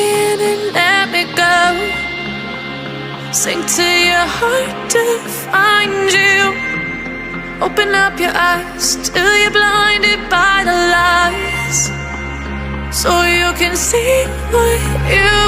in and let me go. Sink to your heart to find you. Open up your eyes till you're blinded by the lies, so you can see what you